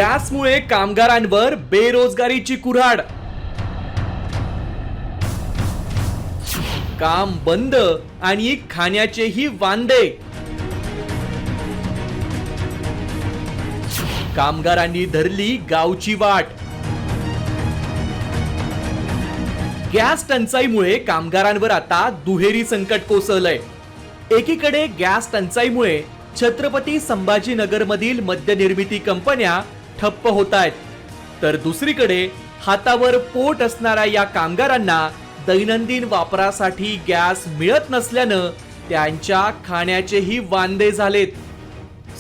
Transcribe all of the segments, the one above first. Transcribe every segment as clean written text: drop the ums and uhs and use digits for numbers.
गॅसमुळे कामगारांवर बेरोजगारीची कुऱ्हाड. काम बंद आणि खाण्याचेही वांदे. कामगारांनी धरली गावची वाट. गॅस टंचाईमुळे कामगारांवर आता दुहेरी संकट कोसळलंय. एकीकडे गॅस टंचाईमुळे छत्रपती संभाजीनगरमधील मद्यनिर्मिती कंपन्या ठप्प होत आहेत, तर दुसरीकडे हातावर पोट असणाऱ्या या कामगारांना दैनंदिन वापरासाठी गॅस मिळत नसल्यानं त्यांच्या खाण्याचेही वांदे झालेत.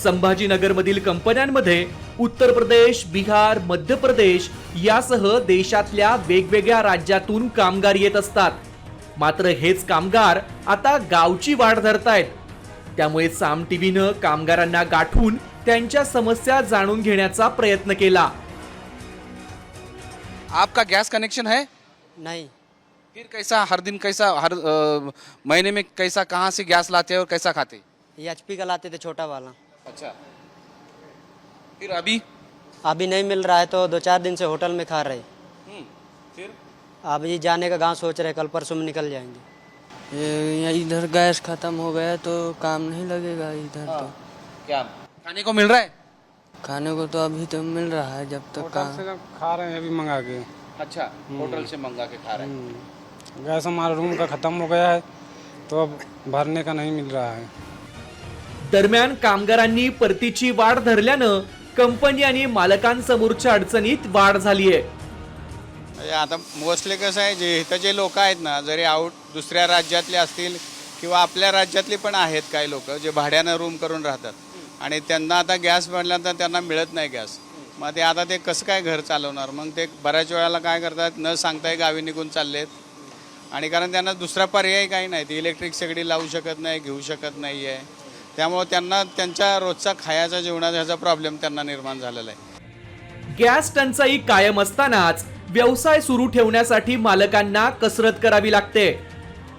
संभाजीनगरमधील कंपन्यांमध्ये उत्तर प्रदेश, बिहार, मध्य प्रदेश यासह देशातल्या वेगवेगळ्या राज्यातून कामगार येत असतात. मात्र हेच कामगार आता गावची वाट धरतायत. त्यामुळे साम टीव्हीनं कामगारांना गाठून त्यांच्या समस्या जाणून घेण्याचा प्रयत्न केला. आपका गैस कनेक्शन है? नहीं। फिर कैसा हर दिन कैसा हर महीने में कैसा कहाँ से गैस लाते हैं और कैसा खाते? ये एचपी का लाते थे छोटा वाला। अच्छा, फिर अभी अभी नहीं मिल रहा है तो 2-4 दिन से होटल में खा रहे। फिर अभी जाने का गांव सोच रहे, कल परसों में निकल जाएंगे। ये इधर गैस खत्म हो गया तो काम नहीं लगेगा इधर। तो क्या खाने को मिल रहा है? खाने को तो अभी तो मिल रहा है, जब तक काम खा रहे हैं अभी मंगा के। अच्छा, होटल से मंगा के खा रहे हैं। गैस हमारा रूम का ख़त्म हो गया है तो अब भरने का नहीं मिल रहा है। दरम्यान कामगारांनी परतीची वाट धरल्यानं कंपनी आणि मालकांसमोरच्या अडचणीत वाढ झालीय. आता मोस्टली कसं आहे, जे इथं जे लोक आहेत ना, जरी दुसऱ्या राज्यातले असतील किंवा आपल्या राज्यातले पण आहेत काही लोक जे भाड्यानं रूम करून राहतात आणि त्यांना आता गॅस भरल्यानंतर त्यांना मिळत नाही गॅस. मग ते आता ते कसं काय घर चालवणार? मग ते बऱ्याच वेळेला काय करतात, न सांगताय गावी निघून चाललेत. आणि कारण त्यांना दुसरा पर्याय काही नाही, ती इलेक्ट्रिक शेगडी लावू शकत नाही, घेऊ शकत नाही आहे. त्यामुळे त्यांना त्यांच्या रोजचा खायचा जेवणाचा ह्याचा प्रॉब्लेम त्यांना निर्माण झालेला आहे. गॅस टंचाई कायम असतानाच व्यवसाय सुरू ठेवण्यासाठी मालकांना कसरत करावी लागते.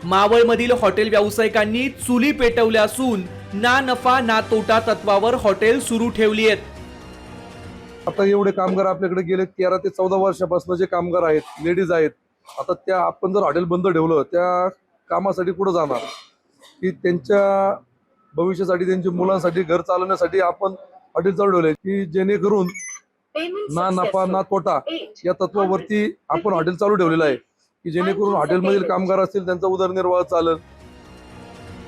मावळमधील हॉटेल व्यावसायिकांनी चुली पेटवल्या असून ना नफा ना तोटा तत्वावर हॉटेल सुरू ठेवली आहेत. आता एवढे कामगार आपल्याकडे गेले 13 ते 14 वर्षापासून जे कामगार आहेत, लेडीज आहेत. आता त्या आपण जर हॉटेल बंद ठेवलं, त्या कामासाठी कुठं जाणार? की त्यांच्या भविष्यासाठी, त्यांच्या मुलांसाठी, घर चालवण्यासाठी आपण हॉटेल चालू ठेवले की जेणेकरून ना नफा ना तोटा या तत्वावरती आपण हॉटेल चालू ठेवलेलं आहे की जेणेकरून हॉटेलमधील कामगार असतील त्यांचा उदरनिर्वाह चालेल.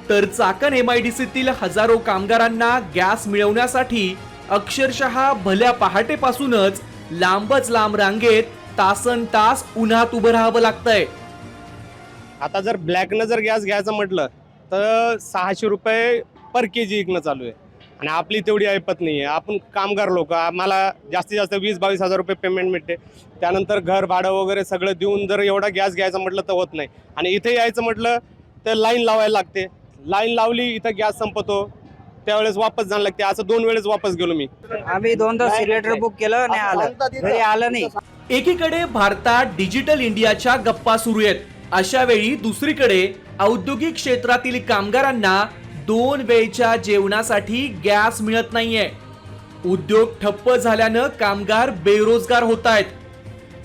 तर चाकण MIDCतील हजारो कामगारांना गॅस मिळवण्यासाठी अक्षरशः भल्या पहाटेपासूनच लांबच लांब रांगेत तासन तास उन्हात उभं राहावं लागतंय. आता जर ब्लॅकनं जर गॅस घ्यायचं म्हटलं तर 600 रुपये पर KG विकणं चालू आहे आणि आपली तेवढी ऐपत नाही आहे. आपण कामगार लोक, आम्हाला जास्तीत जास्त 20-22 हजार रुपये पेमेंट मिळते. त्यानंतर घर भाडं वगैरे सगळं देऊन जर एवढा गॅस घ्यायचं म्हटलं तर होत नाही. आणि इथे यायचं म्हटलं तर लाईन लावायला लागते. लाईन लावली, इथं गॅस संपतो, त्यावेळेस वापस जाणं लागते. असं 2 वेळेस वापस गेलो मी. अभी 2 सिलेंडर बुक केलं, नाही आलं, घरी आलं नाही. एकीकडे भारतात डिजिटल इंडियाच्या गप्पा सुरू आहेत. अशा वेळी दुसरीकडे औद्योगिक क्षेत्रातील कामगारांना 2 वेळच्या जेवणासाठी गॅस मिळत नाहीये. उद्योग ठप्प झाल्यानं कामगार बेरोजगार होत आहेत,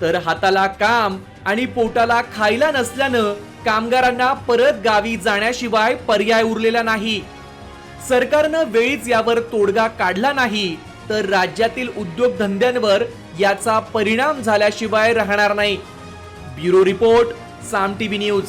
तर हाताला काम आणि पोटाला खायला नसल्यानं कामगारांना परत गावी जाण्याशिवाय पर्याय उरलेला नाही. सरकारनं वेळीच यावर तोडगा काढला नाही तर राज्यातील उद्योगधंद्यांवर याचा परिणाम झाल्याशिवाय राहणार नाही. ब्युरो रिपोर्ट, साम टीव्ही न्यूज.